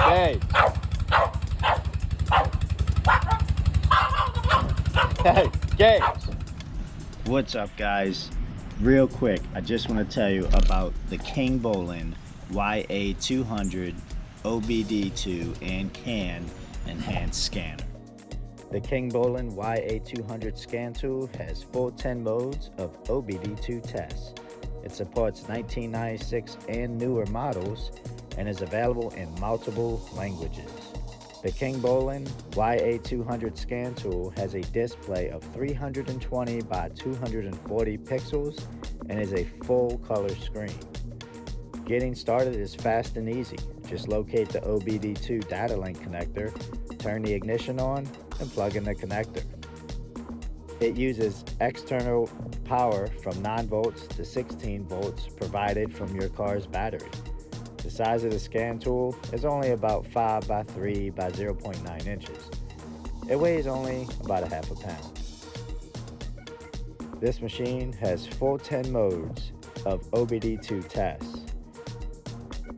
Hey. Hey, Gabe. What's up, guys? Real quick, I just want to tell you about the King Bolin YA200 OBD2 and CAN enhanced scanner. The King Bolin YA200 scan tool has full 10 modes of OBD2 tests. It supports 1996 and newer models and is available in multiple languages. The King Bolin YA200 scan tool has a display of 320 by 240 pixels and is a full color screen. Getting started is fast and easy. Just locate the OBD2 data link connector, turn the ignition on, and plug in the connector. It uses external power from 9 volts to 16 volts provided from your car's battery. The size of the scan tool is only about 5 by 3 by 0.9 inches. It weighs only about a half a pound. This machine has full 10 modes of OBD2 tests,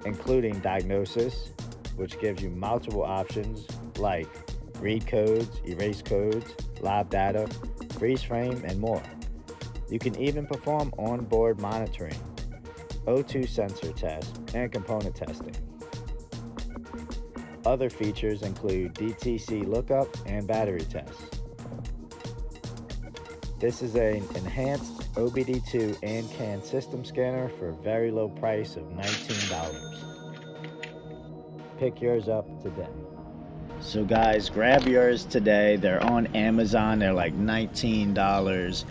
including diagnosis, which gives you multiple options like read codes, erase codes, live data, freeze frame, and more. You can even perform onboard monitoring, O2 sensor test, and component testing. Other features include DTC lookup and battery tests. This is an enhanced OBD2 and CAN system scanner for a very low price of $19. Pick yours up today. So guys, grab yours today. They're on Amazon. They're like $19.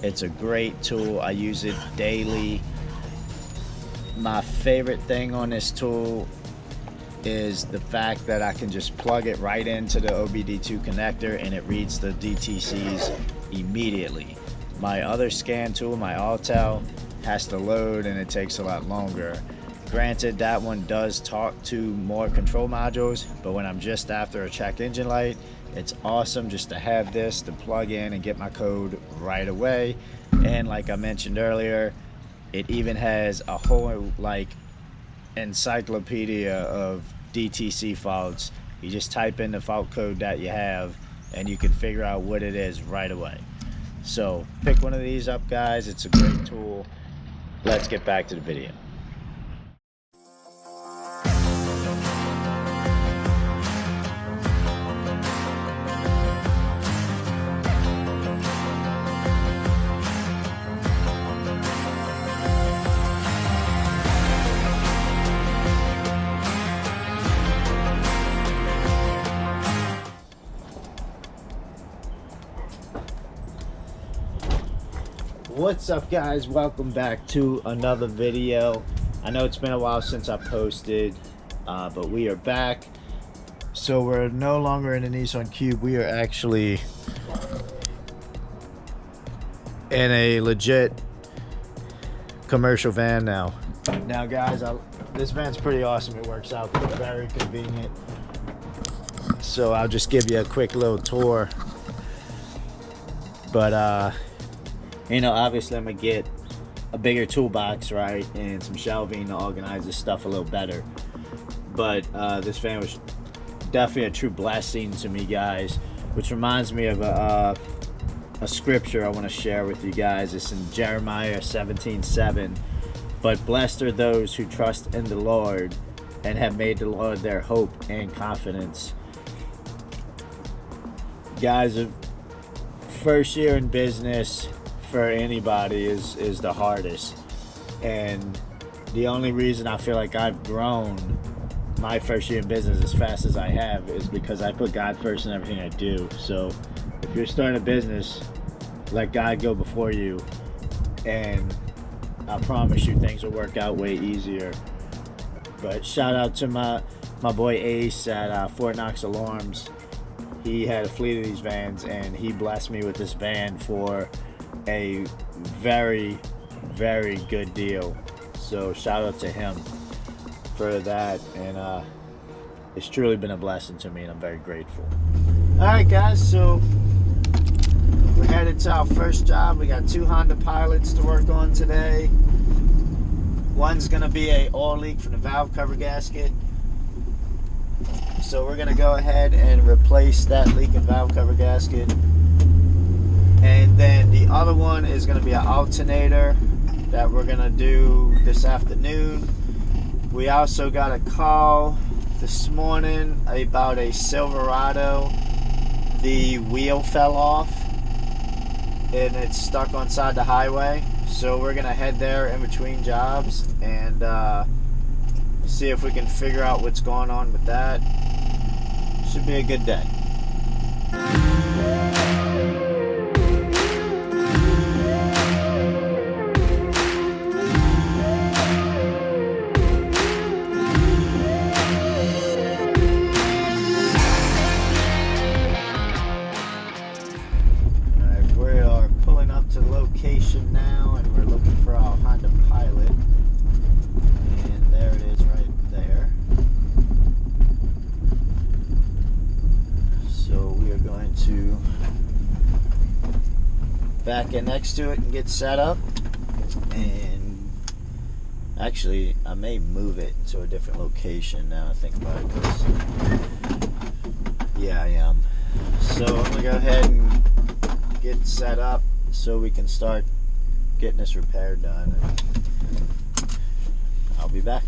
It's a great tool. I use it daily. My favorite thing on this tool is the fact that I can just plug it right into the OBD2 connector and it reads the DTCs immediately. My other scan tool, my Autel, has to load and it takes a lot longer. Granted, that one does talk to more control modules, but when I'm just after a check engine light, it's awesome just to have this to plug in and get my code right away. And like I mentioned earlier, it even has a whole like encyclopedia of DTC faults. You just type in the fault code that you have and you can figure out what it is right away. So pick one of these up, guys. It's a great tool. Let's get back to the video. What's up, guys? Welcome back to another video. I know it's been a while since I posted, but we are back. So we're no longer in the Nissan Cube. We are actually in a legit commercial van now. Now guys, this van's pretty awesome. It works out very convenient. So I'll just give you a quick little tour. But you know, obviously I'm gonna get a bigger toolbox, right, and some shelving to organize this stuff a little better. But this van was definitely a true blessing to me, guys, which reminds me of a scripture I want to share with you guys. It's in Jeremiah 17:7. But blessed are those who trust in the Lord and have made the Lord their hope and confidence. Guys, the first year in business for anybody is the hardest, and the only reason I feel like I've grown my first year in business as fast as I have is because I put God first in everything I do. So if you're starting a business, let God go before you, and I promise you things will work out way easier. But shout out to my boy Ace at Fort Knox Alarms. He had a fleet of these vans and he blessed me with this van for a very, very good deal. So shout out to him for that, and it's truly been a blessing to me and I'm very grateful. Alright guys, so we're headed to our first job. We got 2 Honda Pilots to work on today. One's gonna be a oil leak from the valve cover gasket. So we're gonna go ahead and replace that leaking valve cover gasket. And then the other one is gonna be an alternator that we're gonna do this afternoon. We also got a call this morning about a Silverado. The wheel fell off and it's stuck on side the highway. So we're gonna head there in between jobs and see if we can figure out what's going on with that. Should be a good day. Alright, we are pulling up to the location now and we're looking for our Honda Pilot. And there it is right there. So we are going to back in next to it and get set up. And actually, I may move it to a different location now I think about it. 'Cause yeah, I am. So I'm going to go ahead and get set up so we can start getting this repair done. And I'll be back.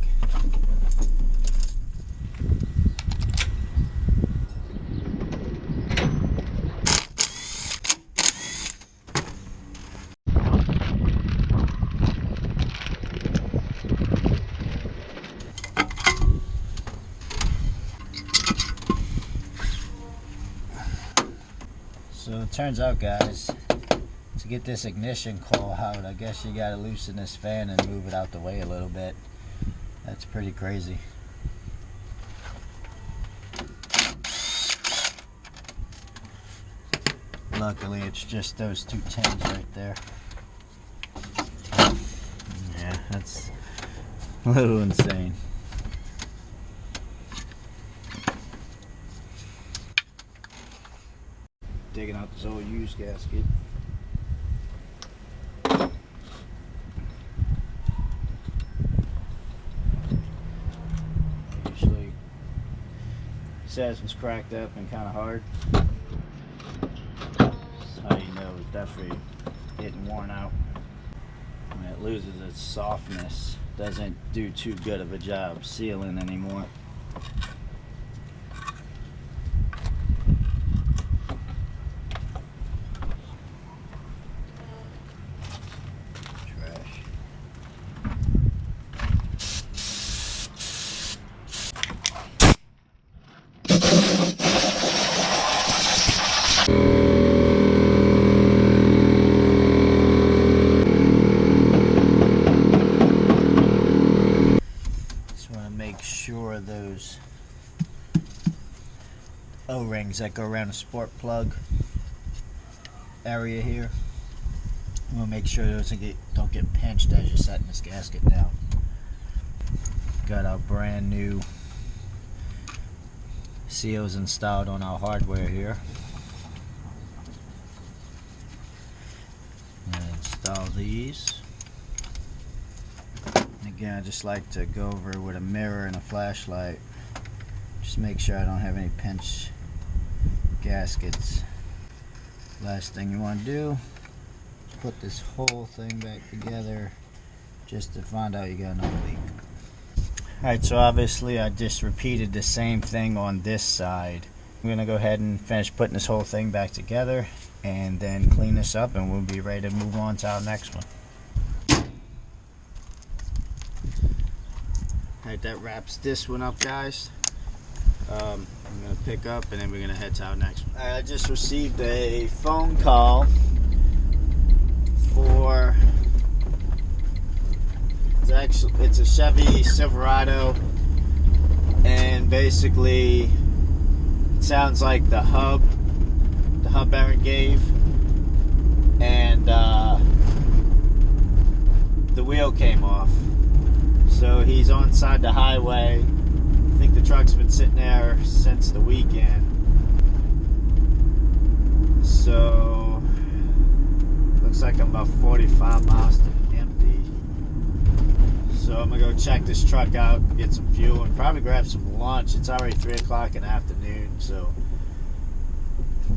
So it turns out, guys, to get this ignition coil out, I guess you gotta loosen this fan and move it out the way a little bit. That's pretty crazy. Luckily, it's just those two tins right there. Yeah, that's a little insane. Digging out this old used gasket. Usually says it's cracked up and kind of hard. That's how you know it's definitely getting worn out. When it loses its softness, doesn't do too good of a job sealing anymore. Make sure those O-rings that go around the spark plug area here, we'll make sure those don't get pinched as you're setting this gasket down. Got our brand new seals installed on our hardware here. And install these. Again, I just like to go over it with a mirror and a flashlight. Just make sure I don't have any pinch gaskets. Last thing you want to do is put this whole thing back together just to find out you got another leak. Alright, so obviously I just repeated the same thing on this side. I'm going to go ahead and finish putting this whole thing back together and then clean this up and we'll be ready to move on to our next one. Alright, that wraps this one up, guys. I'm going to pick up and then we're going to head to our next one. I just received a phone call for, it's a Chevy Silverado, and basically it sounds like the hub bearing gave, and the wheel came off. So he's on side the highway. I think the truck's been sitting there since the weekend. So looks like I'm about 45 miles to empty. So I'm gonna go check this truck out, get some fuel, and probably grab some lunch. It's already 3 o'clock in the afternoon, so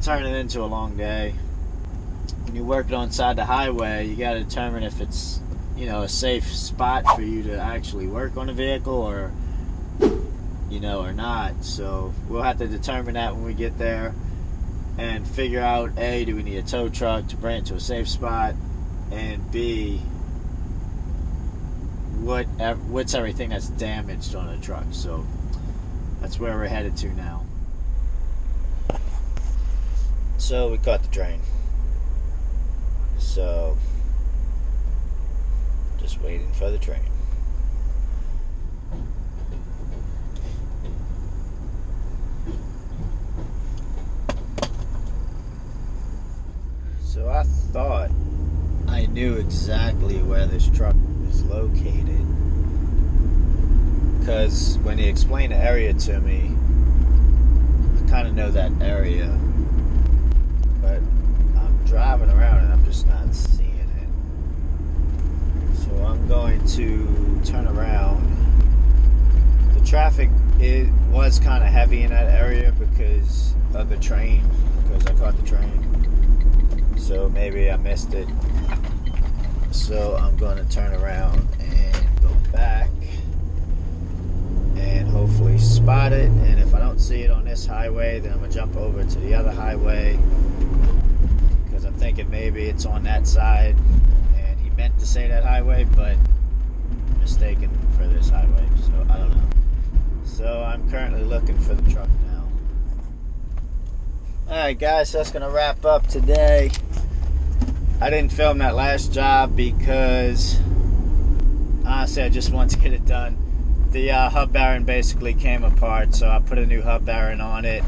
turning into a long day. When you're working on side the highway, you got to determine if it's, you know, a safe spot for you to actually work on a vehicle, or, you know, or not. So we'll have to determine that when we get there and figure out, A, do we need a tow truck to bring it to a safe spot, and B, what's everything that's damaged on a truck. So that's where we're headed to now. So we caught the train. So just waiting for the train. So I thought I knew exactly where this truck is located, because when he explained the area to me, I kind of know that area, but I'm driving around and I'm just not seeing it. So I'm going to turn around. The traffic, it was kind of heavy in that area because of the train, because I caught the train. So maybe I missed it. So I'm going to turn around and go back and hopefully spot it. And if I don't see it on this highway, then I'm going to jump over to the other highway, because I'm thinking maybe it's on that side and he meant to say that highway, but mistaken for this highway. So I don't know. So I'm currently looking for the truck now. Alright guys, that's going to wrap up today. I didn't film that last job because honestly I just wanted to get it done. The hub bearing basically came apart, so I put a new hub bearing on it,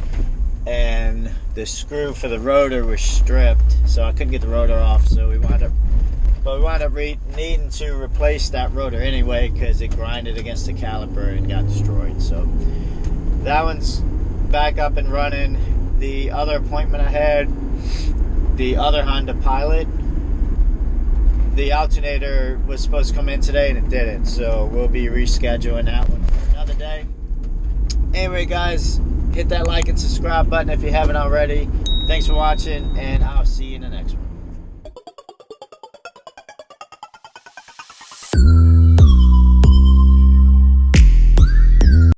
and the screw for the rotor was stripped, so I couldn't get the rotor off. So we wound up needing to replace that rotor anyway, because it grinded against the caliper and got destroyed. So that one's back up and running. The other appointment I had, the other Honda Pilot, the alternator was supposed to come in today and it didn't, so we'll be rescheduling that one for another day. Anyway guys, hit that like and subscribe button if you haven't already. Thanks for watching, and I'll see you in the next one.